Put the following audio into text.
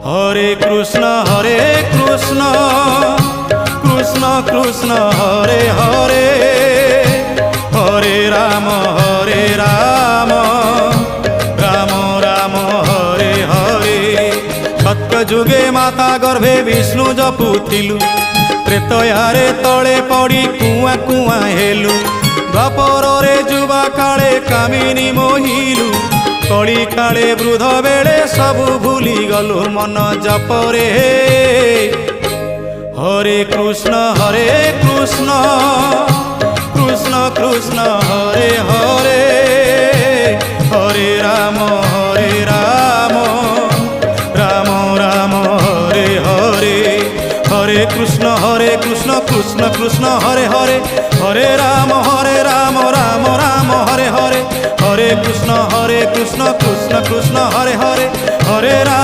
হরে কৃষ্ণ কৃষ্ণ কৃষ্ণ হরে হরে, হরে রাম রাম রাম হরে হরে। সত্য যুগে মাতা গর্ভে বিষ্ণু জপুথিলু, ত্রেতয়ারে তଳେ পড়ি কুয়া কুয়া হেলু। দ্বাপରରେ যুবা কাଳେ কামিনী মোহিলু, কଳି কাଳେ বৃদ্ধ বেড়ে সবু ভুলি গলু মন জপরে। হরে কৃষ্ণ কৃষ্ণ কৃষ্ণ হরে হরে, হরে রাম রাম রাম হরে হরে। হরে কৃষ্ণ কৃষ্ণ কৃষ্ণ হরে হরে, হরে রাম রাম রাম হরে হরে। হরে কৃষ্ণ কৃষ্ণ কৃষ্ণ হরে হরে, হরে রাম।